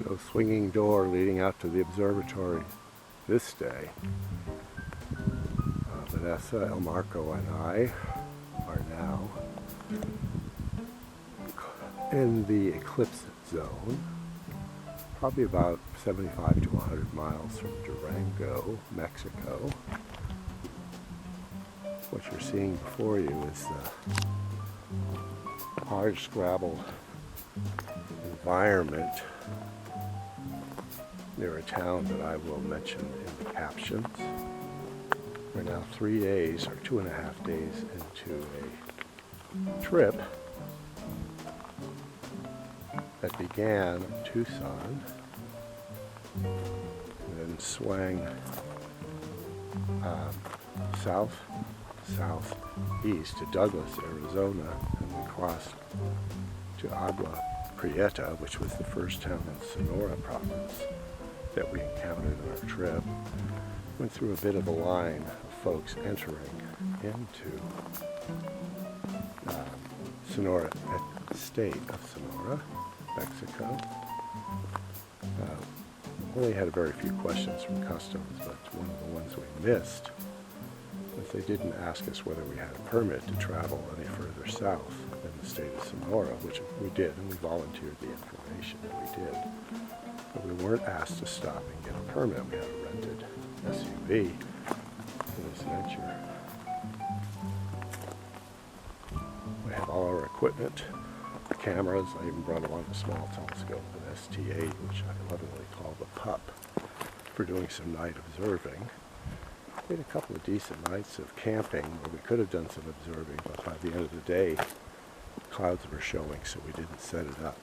No swinging door leading out to the observatory this day. Vanessa, El Marco, and I are now in the Eclipse zone, probably about 75 to 100 miles from Durango, Mexico. What you're seeing before you is the hardscrabble environment near a town that I will mention in the captions. We're now 3 days or 2.5 days into a trip that began in Tucson and then swung southeast to Douglas, Arizona, and then crossed to Agua Prieta, which was the first town in Sonora province that we encountered on our trip. Went through a bit of a line of folks entering into Sonora, state of Sonora, Mexico. Only had a very few questions from customs, but one of the ones we missed was they didn't ask us whether we had a permit to travel any further south than the state of Sonora, which we did, and we volunteered the information that we did. But we weren't asked to stop and get a permit. We had a rented SUV for this venture. We have all our equipment, cameras. I even brought along a small telescope, an ST8, which I lovingly call the pup, for doing some night observing. We had a couple of decent nights of camping where we could have done some observing, but by the end of the day, clouds were showing, so we didn't set it up.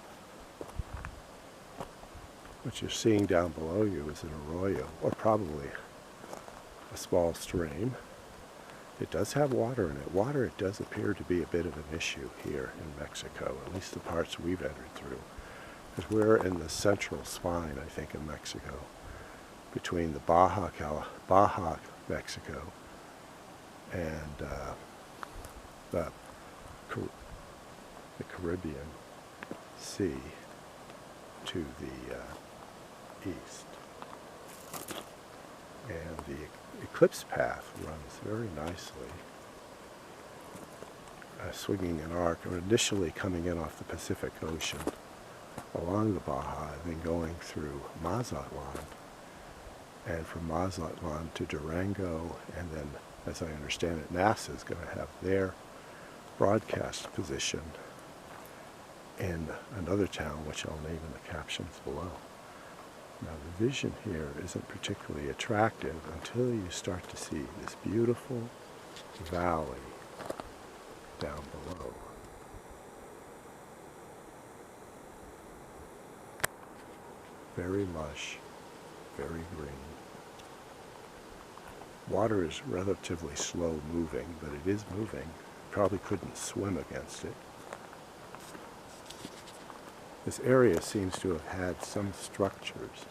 What you're seeing down below you is an arroyo, or probably a small stream. It does have water in it. Water, it does appear to be a bit of an issue here in Mexico, at least the parts we've entered through. Because we're in the central spine, I think, of Mexico, between the Baja Mexico and the Caribbean Sea to the east. And the Eclipse path runs very nicely, swinging an arc, or initially coming in off the Pacific Ocean along the Baja, and then going through Mazatlan, and from Mazatlan to Durango, and then, as I understand it, NASA is going to have their broadcast position in another town, which I'll name in the captions below. Now, the vision here isn't particularly attractive until you start to see this beautiful valley down below. Very lush, very green. Water is relatively slow moving, but it is moving. Probably couldn't swim against it. This area seems to have had some structures.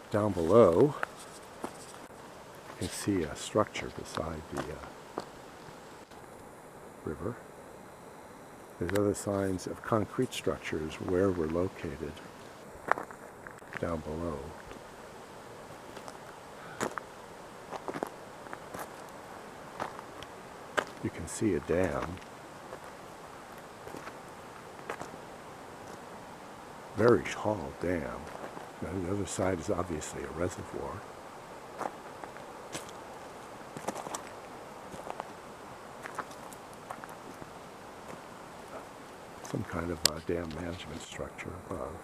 Down below, you can see a structure beside the river. There's other signs of concrete structures where we're located down below. You can see a dam. Very tall dam. And the other side is obviously a reservoir. Some kind of dam management structure above.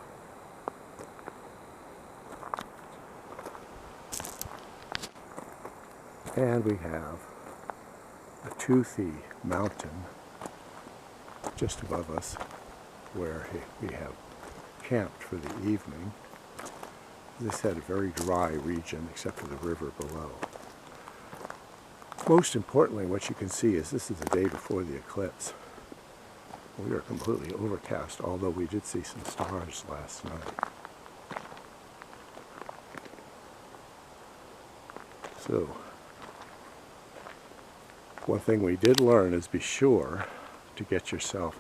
And we have a toothy mountain just above us where we have camped for the evening. As I said, a very dry region except for the river below. Most importantly, what you can see is this is the day before the eclipse. We are completely overcast, although we did see some stars last night. So, one thing we did learn is be sure to get yourself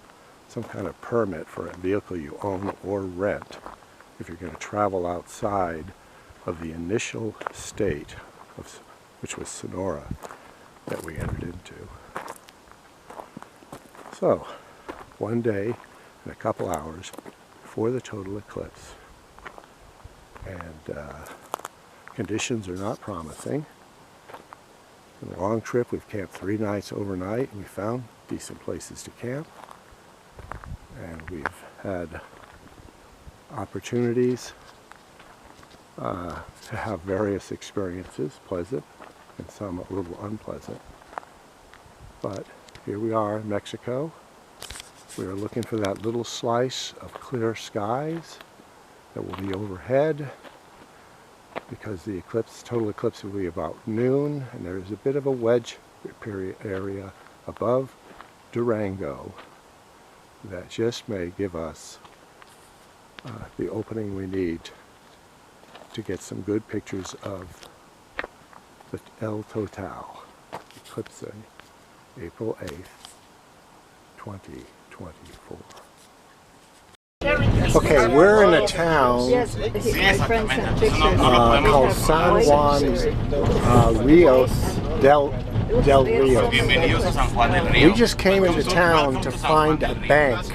some kind of permit for a vehicle you own or rent if you're going to travel outside of the initial state, which was Sonora, that we entered into. So, one day and a couple hours before the total eclipse, and conditions are not promising. In the long trip, we've camped 3 nights overnight, and we found decent places to camp, and we've had opportunities to have various experiences, pleasant and some a little unpleasant. But here we are in Mexico. We are looking for that little slice of clear skies that will be overhead, because the eclipse, total eclipse, will be about noon, and there's a bit of a wedge area above Durango that just may give us the opening we need to get some good pictures of the El Total eclipse, April 8th, 2024. Okay, we're in a town called San Juan del Rios. We just came into town to find a bank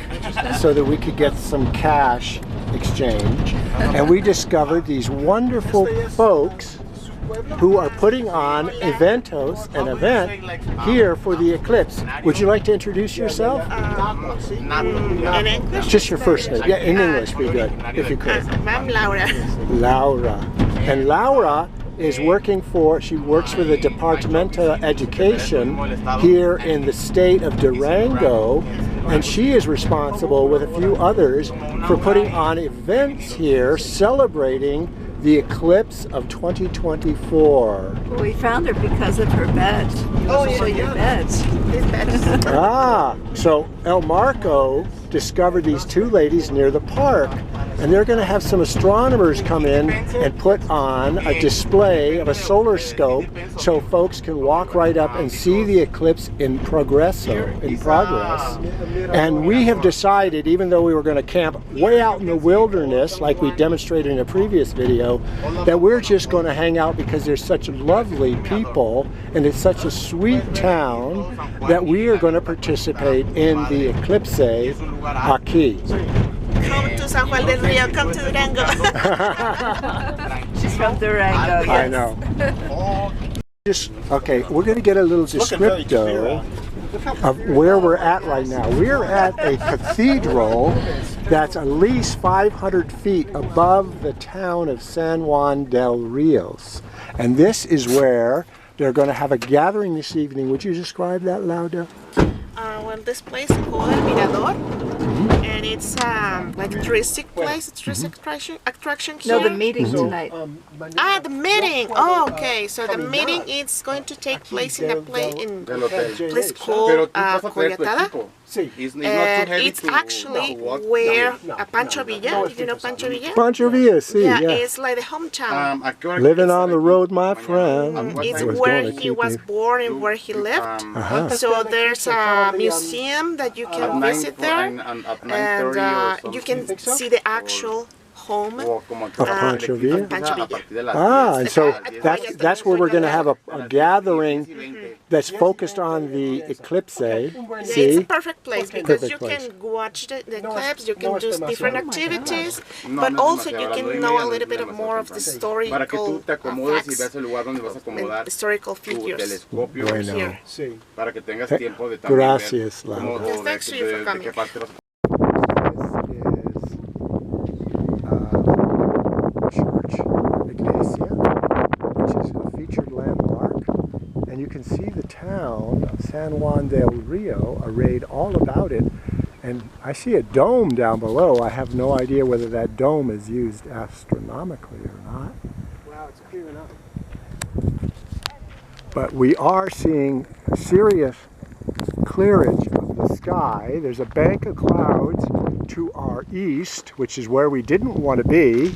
so that we could get some cash exchange, and we discovered these wonderful folks who are putting on an event here for the eclipse. Would you like to introduce yourself? In English? Just your first name. Yeah, in English be good, if you could. I'm Laura. Laura. And Laura is she works for the Departamento de Education here in the state of Durango, and she is responsible with a few others for putting on events here celebrating the eclipse of 2024. Well, we found her because of her bed. Oh, So your beds. So El Marco discovered these 2 ladies near the park, and they're going to have some astronomers come in and put on a display of a solar scope so folks can walk right up and see the eclipse in progress. And we have decided, even though we were going to camp way out in the wilderness like we demonstrated in a previous video, that we're just going to hang out because there's such lovely people and it's such a sweet town that we are going to participate in the eclipse aquí. Come to San Juan del Rio, come to Durango. She's from Durango, yes. I know. Okay, we're going to get a little descripto of where we're at right now. We're at a cathedral that's at least 500 feet above the town of San Juan del Rios. And this is where they're going to have a gathering this evening. Would you describe that, Lauda? Well, this place is called El Mirador, and it's like a touristic place, a touristic attraction here. No, the meeting tonight. The meeting. Oh, okay. So the meeting is going to take place in a place called Coyatada. And it's actually where Pancho Villa, you know Pancho Villa? Pancho Villa, yeah. It's like the hometown. Living on the road, my friend. It's where he was born and where he lived. So there's a museum that you can visit there, and you can see the actual home of Pancho Villa. And so that's where we're going to have a gathering that's focused on the eclipse. It's a perfect place because you can watch the eclipse, you can do different activities, but also you can know a little bit more of the historical facts and historical figures here. Gracias, Laura. Yes, thanks to you for coming. And you can see the town of San Juan del Rio arrayed all about it. And I see a dome down below. I have no idea whether that dome is used astronomically or not. Wow, it's clearing up. But we are seeing serious clearage of the sky. There's a bank of clouds to our east, which is where we didn't want to be.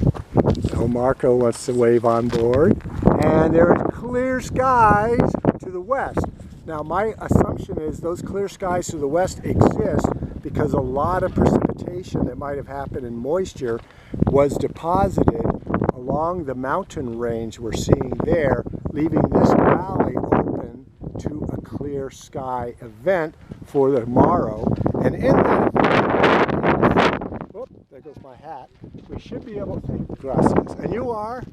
El Marco wants to wave on board. And there is clear skies to the west. Now my assumption is those clear skies to the west exist because a lot of precipitation that might have happened in moisture was deposited along the mountain range we're seeing there, leaving this valley open to a clear sky event for tomorrow. And in that event, whoop, there goes my hat, we should be able to, gracias. And you are?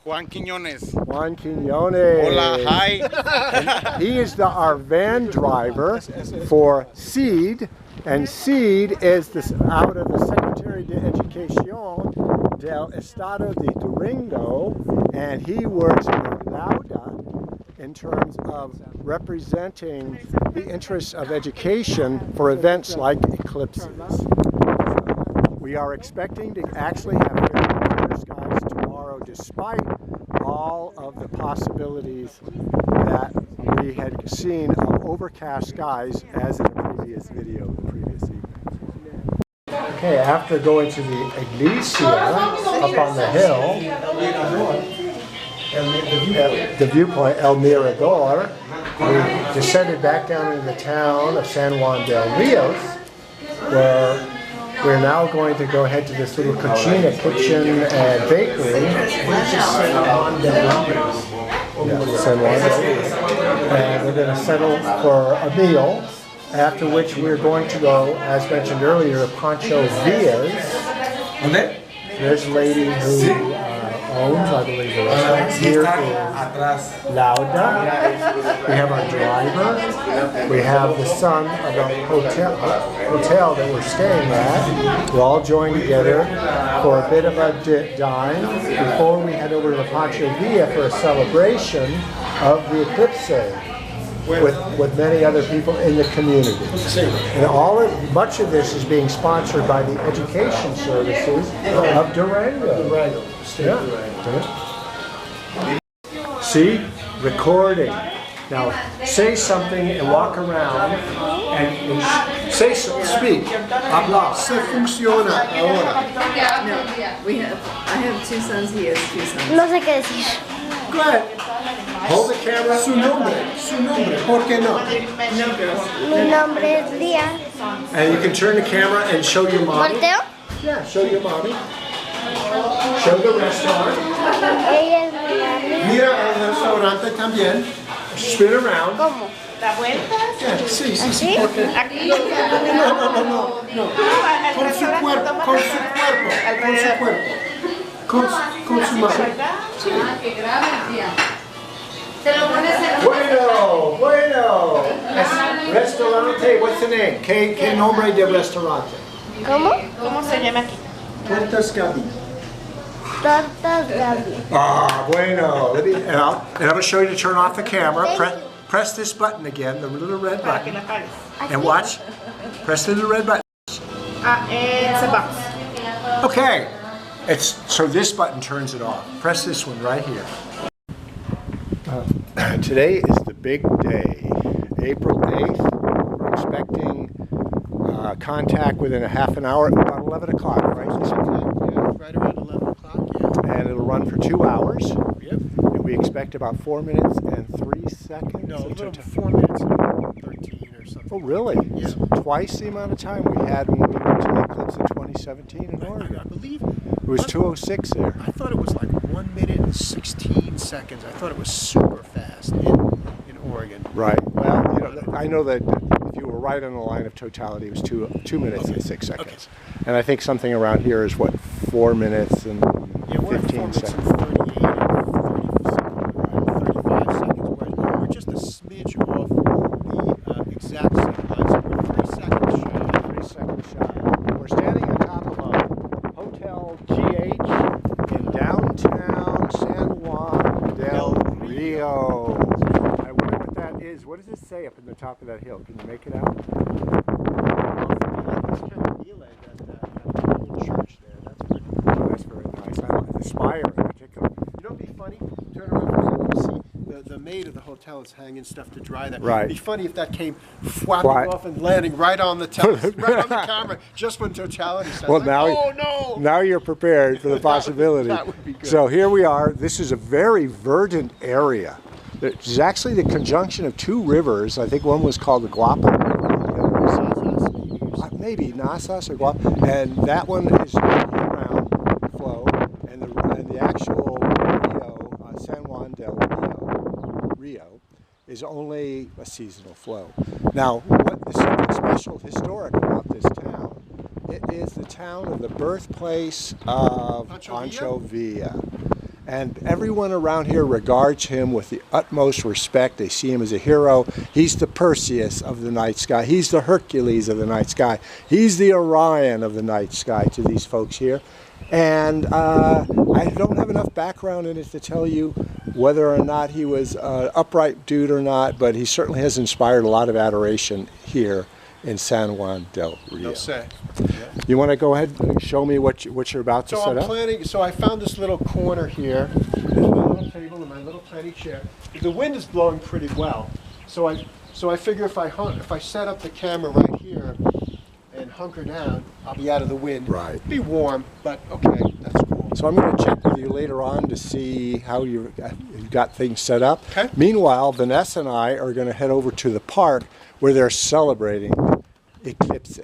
Juan Quiñones. Juan Quiñones. Hola, hi. He is our van driver for SEED, and SEED is out of the Secretary de Educación del Estado de Durango, and he works with Lauda in terms of representing the interests of education for events like eclipses. We are expecting to actually have very clear skies tomorrow, despite all of the possibilities that we had seen of overcast skies as in the previous video, the previous evening. Okay, after going to the Eclipse up on the hill, the viewpoint El Mirador, we descended back down into the town of San Juan del Rios, where we're now going to go ahead to this little kitchen and bakery. San Juan del Rios. And we're going to settle for a meal, after which we're going to go, as mentioned earlier, to Pancho Villa's. There's a lady who owns, I believe, the restaurant. Here is Lauda. We have our driver. We have the son of the hotel that we're staying at. We'll all join together for a bit of a dine before we head over to the Pancho Villa for a celebration of the Eclipse with many other people in the community. And much of this is being sponsored by the education services of Durango. Yeah. See? Recording. Now, say something and walk around and speak. Habla. Se funciona ahora. No, I have two sons, he has two sons. No sé qué decir. Go ahead. Hold the camera. Su nombre. ¿Por qué no? Mi nombre es Lía. And you can turn the camera and show your mommy. ¿Volteo? Yeah, show your mommy. Show the restaurant. Ella es mi mami. Mira el restaurante también. Spin around. ¿Cómo? ¿La vuelta? Sí. ¿Así? Aquí. No. Con su cuerpo. Con su mano. Bueno. Restaurante, what's the name? ¿Qué nombre de restaurante? ¿Cómo? ¿Cómo se llama aquí? Tortas Gaby. Tortas Gaby. Ah, bueno. And I'm going to show you to turn off the camera. Press this button again, the little red Para que button. la apagues. And watch. Press the little red button. It's a box. Okay. So this button turns it off. Press this one right here. Today is the big day, April 8th. We're expecting contact within a half an hour, about 11 o'clock, right? Yeah, right around 11 o'clock, yeah. And it'll run for 2 hours. Yep. And we expect about 4 minutes and 3 seconds. No, a little 4 minutes and 13 or something. Oh, really? Yeah. So twice the amount of time we had when we went to the Eclipse in 2017 in Oregon. I believe It was 2:06 there. I thought it was like 1 minute and 16 seconds. I thought it was super fast in Oregon. Right. Well, I know that if you were right on the line of totality, it was 2 minutes and 6 seconds. Okay. And I think something around here is what, 4 minutes and Yeah, we're at 4 15 minutes and seconds. 38 and 35 seconds. We're just a smidge off the exact same line. So we're 3 seconds shy. 3 seconds shy. We're standing on top of a Hotel GH in downtown San Juan del Rio. I wonder what that is. What does it say up in the top of that hill? Can you make it out? This kind of relay that old church there. That's pretty cool. Oh, that's very nice. I like the spire in particular. You know, it'd be funny. Turn around for a second. You see the maid of the hotel is hanging stuff to dry there. Right. It'd be funny if that came flapping off and landing right on the right on the camera just when totality says, Well, like, now, oh no! now you're prepared for the possibility. That would be good. So here we are. This is a very verdant area. There's actually the conjunction of two rivers. I think one was called the Guapa. Maybe Nassas or Guapa. And that one is year-round flow. And the actual Rio, San Juan del Rio, is only a seasonal flow. Now, what is something special, historic about this town? It is the town of the birthplace of Pancho Villa. And everyone around here regards him with the utmost respect. They see him as a hero. He's the Perseus of the night sky. He's the Hercules of the night sky. He's the Orion of the night sky to these folks here. And I don't have enough background in it to tell you whether or not he was an upright dude or not, but he certainly has inspired a lot of adoration here in San Juan del Rio. You want to go ahead and show me what you're about to set up? So I found this little corner here. There's my little table and my little tiny chair. The wind is blowing pretty well, so I figure if I set up the camera right here and hunker down, I'll be out of the wind. Right. Be warm, but okay, that's cool. So I'm going to check with you later on to see how you've got things set up. Okay. Meanwhile, Vanessa and I are going to head over to the park where they're celebrating Eclipse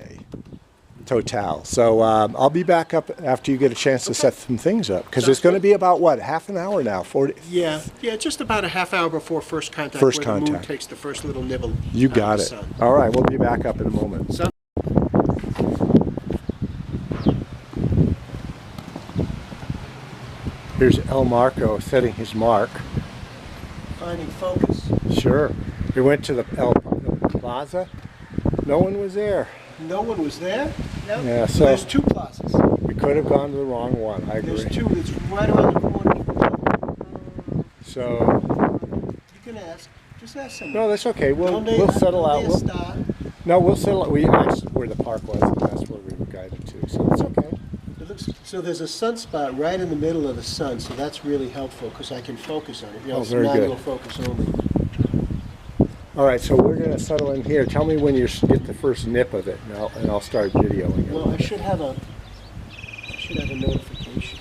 Total. So I'll be back up after you get a chance to set some things up, because it's going to be about, what, half an hour now? 40? Yeah, just about a half hour before first contact. First where the moon contact. takes the first little nibble. You out got of it. the sun. All right, we'll be back up in a moment. Here's El Marco setting his mark. Finding focus. Sure. We went to the Plaza. No one was there. No one was there? Nope. Yeah, so There's two plazas. we could have gone to the wrong one. I agree. There's two. It's right around the corner. So You can ask. Just ask someone. no, that's okay. We'll settle out. We'll settle. We asked where the park was, and that's where we were guided to. So it's okay. So there's a sunspot right in the middle of the sun, so that's really helpful because I can focus on it. Oh, it's very manual good. focus only. All right, so we're going to settle in here. Tell me when you get the first nip of it, and I'll start videoing it. Well, I should have a notification.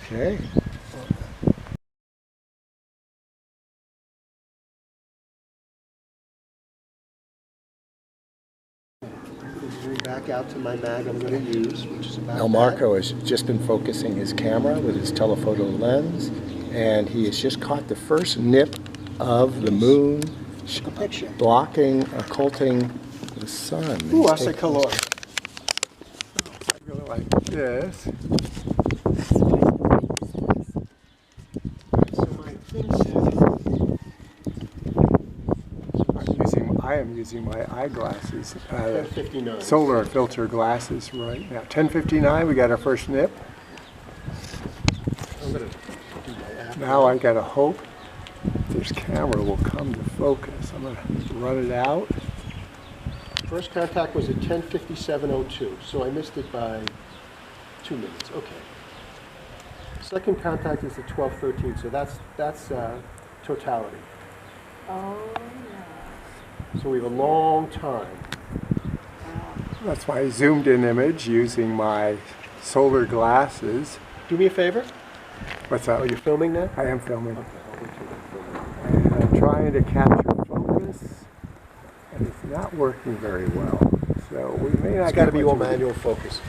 Okay. Back out to my mag I'm going to use, which is about El Marco has just been focusing his camera with his telephoto lens, and he has just caught the first nip of the moon blocking, occulting the sun. Ooh, hace calor. Go like this. So my thing says, I am using my eyeglasses, 10:59. solar filter glasses right now. 10:59, we got our first nip. I'm going to do my app. Now I gotta hope this camera will come to focus. I'm gonna run it out. First contact was at 10:57:02, so I missed it by 2 minutes. Okay. Second contact is at 12:13, so that's totality. Oh, So we have a long time. That's my zoomed in image using my solar glasses. Do me a favor. What's that? Are you filming now? I am filming. Okay, I'll wait till you're filming. And I'm trying to capture focus, and it's not working very well. So we may not. It's got to get be much all of a- manual focus.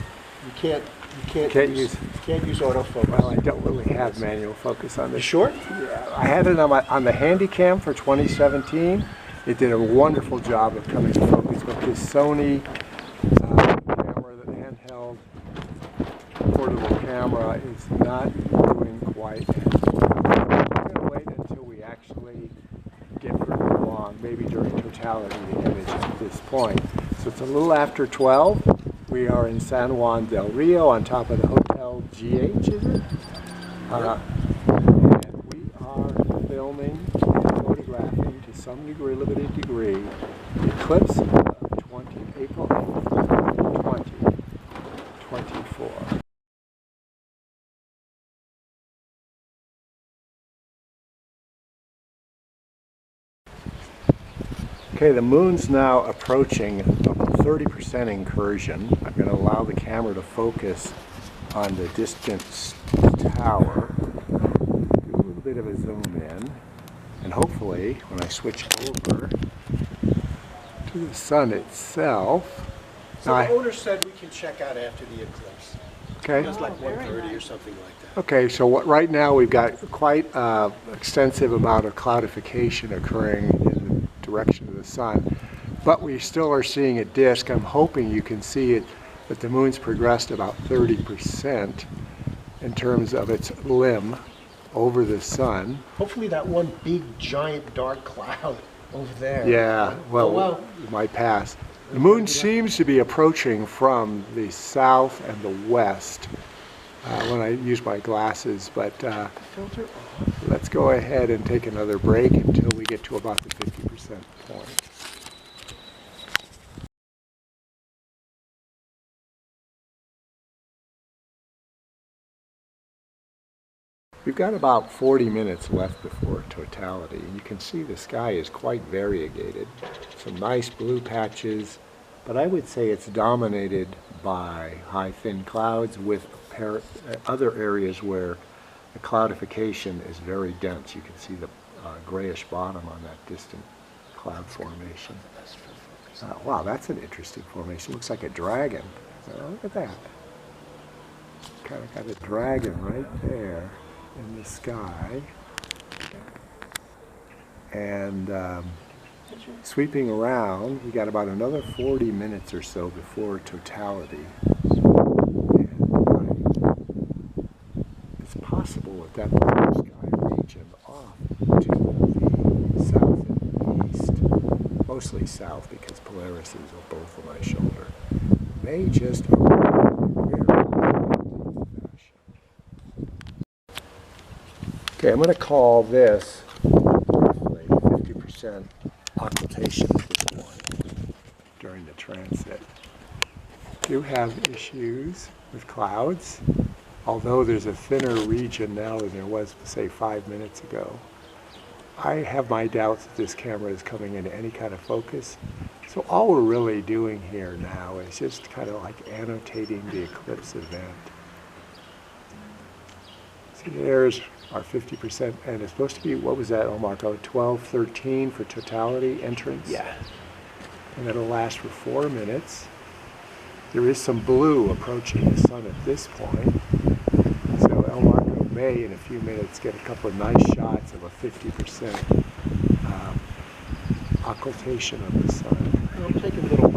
You can't Can't use- autofocus. Well, I don't really have manual focus on You this. sure? Yeah, I had it on the Handycam for 2017. It did a wonderful job of coming to focus, but this Sony camera, the handheld portable camera, is not doing quite as well. We're going to wait until we actually get further along, maybe during totality of the image at this point. So it's a little after 12. We are in San Juan del Rio on top of the Hotel GH, is it? And we are filming and photographing to some degree, limited degree, the eclipse of April 8th, 2024. Okay, the moon's now approaching a 30% incursion. I'm going to allow the camera to focus on the distant tower. Do a little bit of a zoom in. And And hopefully, when I switch over to the sun itself, So the owner said we can check out after the eclipse. okay. It's like 1:30 or something like that. Okay, so right now we've got quite extensive amount of cloudification occurring in the direction of the sun, but we still are seeing a disk. I'm hoping you can see it, that the moon's progressed about 30% in terms of its limb over the sun. Hopefully that one big, giant, dark cloud over there. Yeah, well, it might pass. The moon seems to be approaching from the south and the west when I use my glasses, but Filter off. let's go ahead and take another break until we get to about the 50% point. We've got about 40 minutes left before totality, and you can see the sky is quite variegated. Some nice blue patches, but I would say it's dominated by high thin clouds with other areas where the cloudification is very dense. You can see the grayish bottom on that distant cloud formation. Wow, that's an interesting formation. Looks like a dragon. Look at that. Kind of got a dragon right there in the sky. And sweeping around, we got about another 40 minutes or so before totality. And it's possible that blue sky region off to the south and east, mostly south because Polarises are both on my shoulder, may just arrive in very fashion. Okay, I'm going to call this roughly 50% occultation at this point during the transit. Do have issues with clouds, although there's a thinner region now than there was, say, 5 minutes ago. I have my doubts that this camera is coming into any kind of focus. So all we're really doing here now is just kind of like annotating the eclipse event. See, there's our 50%, and it's supposed to be, what was that, Marco? 12:13 for totality entrance? Yeah. And it'll last for 4 minutes. There is some blue approaching the sun at this point. So El Marco may, in a few minutes, get a couple of nice shots of a 50% occultation of the sun. I'm taking little,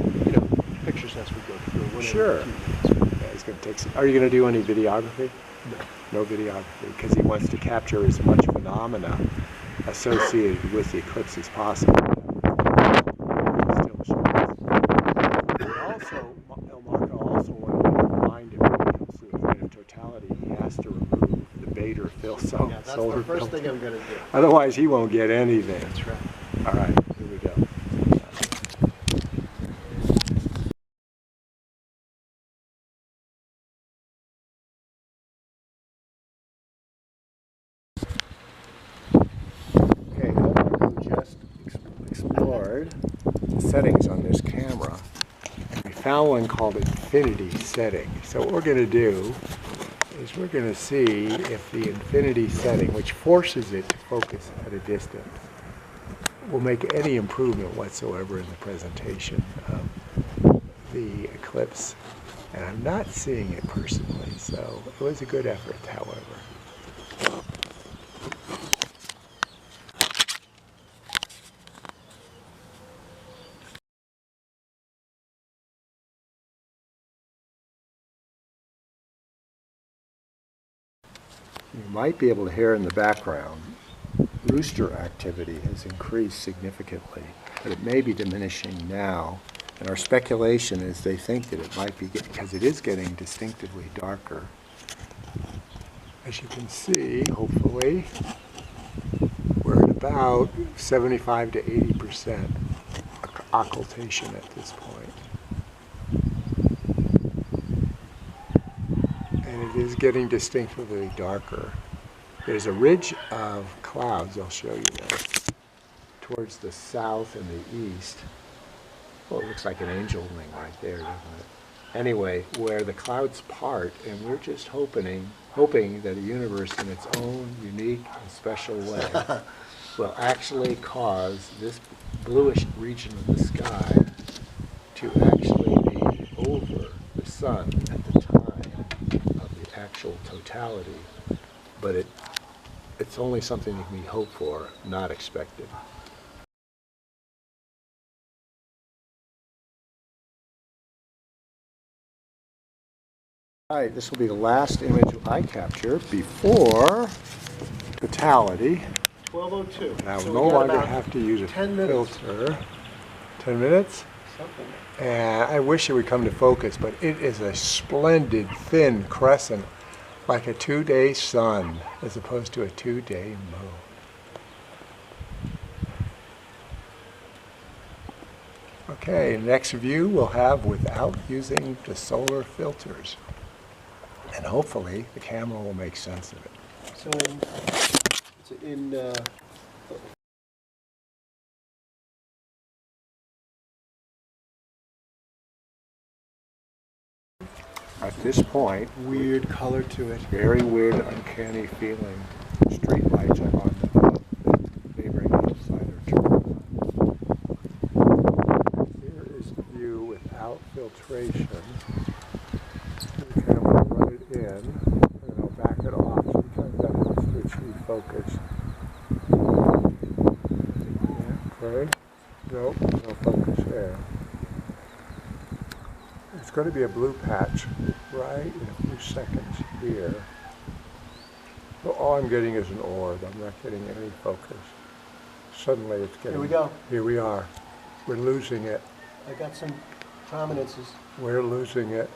pictures as we go through. Sure. Yeah, he's going to take some. Are you going to do any videography? No videography, because he wants to capture as much phenomena associated with the eclipse as possible. Still shots. Also, El Marco also wanted to remind him when he comes to the point of totality, he has to remove the Bader solar That's the first filter. thing I'm going to do. Otherwise, he won't get anything. That's right. All right, here we go. Okay, we just explored the settings on this camera. We found one called infinity setting. So what we're going to do is we're going to see if the infinity setting, which forces it to focus at a distance, will make any improvement whatsoever in the presentation of the eclipse. And I'm not seeing it personally, so it was a good effort, however. You might be able to hear in the background, rooster activity has increased significantly, but it may be diminishing now. And our speculation is they think that it might be, because it is getting distinctively darker. As you can see, hopefully, we're at about 75 to 80% occultation at this point. And it is getting distinctively darker. There's a ridge of clouds, I'll show you that, towards the south and the east. Well, it looks like an angel wing right there, doesn't it? Anyway, where the clouds part, and we're just hoping that a universe in its own unique and special way will actually cause this bluish region of the sky to actually be over the sun at the time of the actual totality, but it's only something that can be hoped for, not expected. All right, this will be the last image I capture before totality. 12:02. And I will So no we got longer about have to use a 10 minutes. filter. 10 minutes? Something. And I wish it would come to focus, but it is a splendid, thin crescent, like a 2-day sun, as opposed to a 2-day moon. Okay, next view we'll have without using the solar filters. And hopefully the camera will make sense of it. So in At this point, weird color to it. very weird, uncanny feeling. Street lights are on the neighboring hillside are turned on. Here is the view without filtration. The camera will run it in, and then I'll back it off. Sometimes that helps to achieve focus. Yeah, okay. Nope, no focus there. It's going to be a blue patch right in a few seconds here. So all I'm getting is an orb. I'm not getting any focus. Suddenly it's getting... Here we go. Here we are. We're losing it. I got some prominences. We're losing it.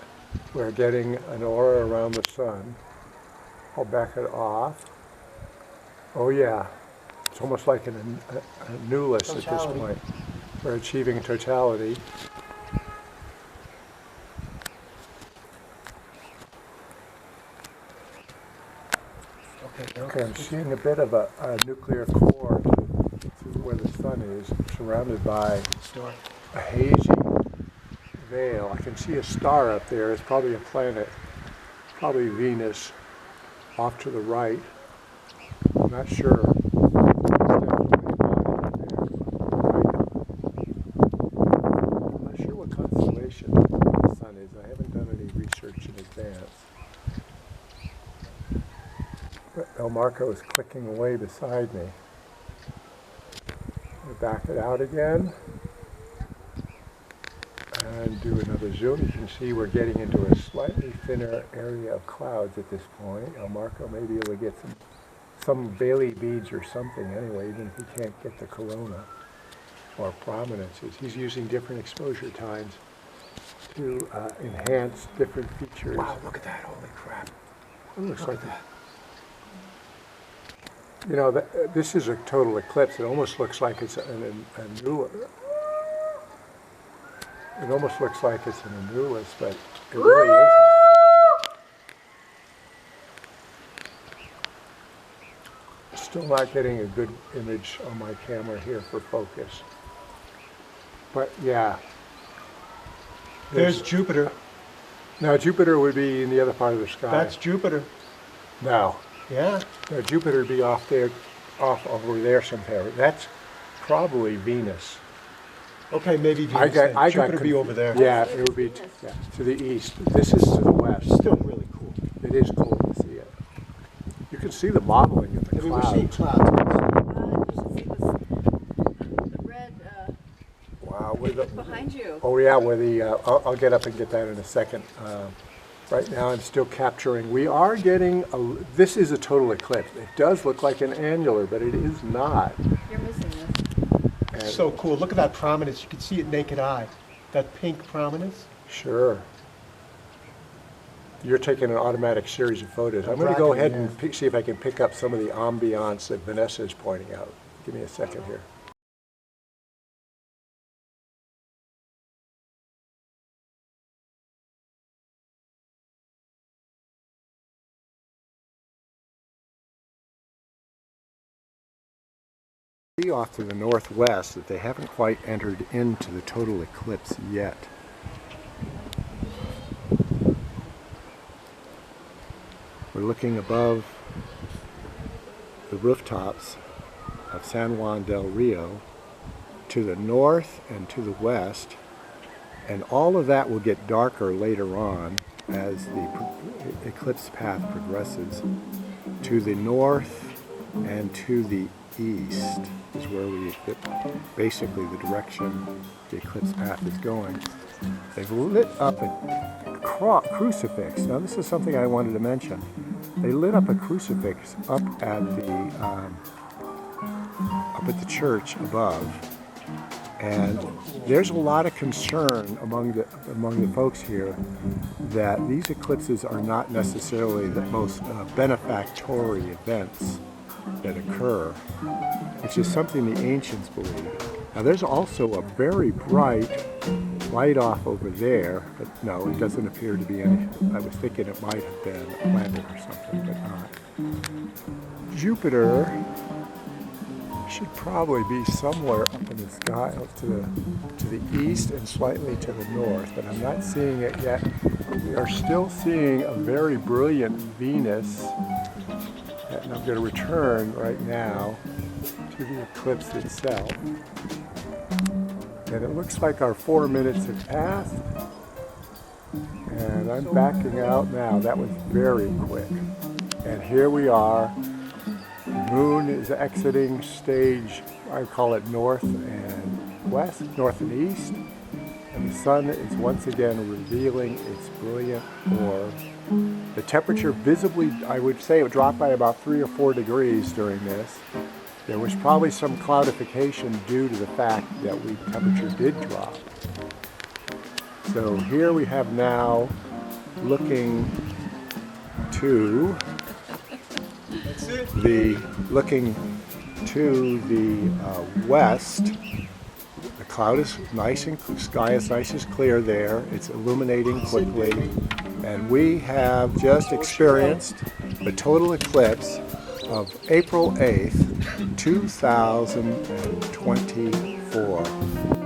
We're getting an aura around the sun. I'll back it off. Oh yeah. It's almost like a nullis at this Totality. point. We're achieving totality. Okay, I'm seeing a bit of a nuclear core to where the sun is, surrounded by a hazy veil. I can see a star up there. It's probably a planet, probably Venus, off to the right. I'm not sure. It's definitely not there. I'm not sure what constellation the sun is. I haven't done any research in advance. El Marco is clicking away beside me. I'll back it out again and do another zoom. You can see we're getting into a slightly thinner area of clouds at this point. El Marco may be able to get some Bailey beads or something anyway, even if he can't get the corona or prominences. He's using different exposure times to enhance different features. Wow, look at that. Holy crap. It looks like that. You know, this is a total eclipse. It almost looks like it's a new. It almost looks like it's an annulus, but it really isn't. Still not getting a good image on my camera here for focus. But yeah. There's Jupiter. Now Jupiter would be in the other part of the sky. That's Jupiter. Now. Yeah. Now Jupiter would be off over there somewhere. That's probably Venus. Okay, maybe Venus. Jupiter be over there. Yeah, it would be to the east. This is to the west. Still really cool. It is cool to see it. You can see the modeling of the I mean, clouds. we're seeing clouds. You should see the red Wow, with the, behind you. oh yeah, with the I'll get up and get that in a second. Right now I'm still capturing. We are getting this is a total eclipse. It does look like an annular, but it is not. You're missing this. And So cool. Look at that prominence. You can see it naked eye. That pink prominence. sure. You're taking an automatic series of photos. I'm going to go ahead and see if I can pick up some of the ambiance that Vanessa is pointing out. Give me a second here. See off to the northwest that they haven't quite entered into the total eclipse yet. We're looking above the rooftops of San Juan del Rio to the north and to the west, and all of that will get darker later on as the eclipse path progresses. To the north and to the east is where basically the direction the eclipse path is going. They've lit up a crucifix. Now this is something I wanted to mention. They lit up a crucifix up at the church above, and there's a lot of concern among the folks here that these eclipses are not necessarily the most benefactory events that occur, which is something the ancients believed. Now there's also a very bright light off over there, but no, it doesn't appear to be any. I was thinking it might have been a planet or something, but not. Jupiter should probably be somewhere up in the sky to the east and slightly to the north, but I'm not seeing it yet. We are still seeing a very brilliant Venus, and I'm going to return right now to the eclipse itself. And it looks like our 4 minutes have passed, and I'm backing out now. That was very quick. And here we are. The moon is exiting stage, I call it north and west, north and east, and the sun is once again revealing its brilliant orb. The temperature visibly, I would say, it dropped by about 3 or 4 degrees during this. There was probably some cloudification due to the fact that the temperature did drop. So here we have now looking to the west. The cloud is nice and sky is nice and clear there. It's illuminating quickly, and we have just experienced the total eclipse of April 8th, 2024.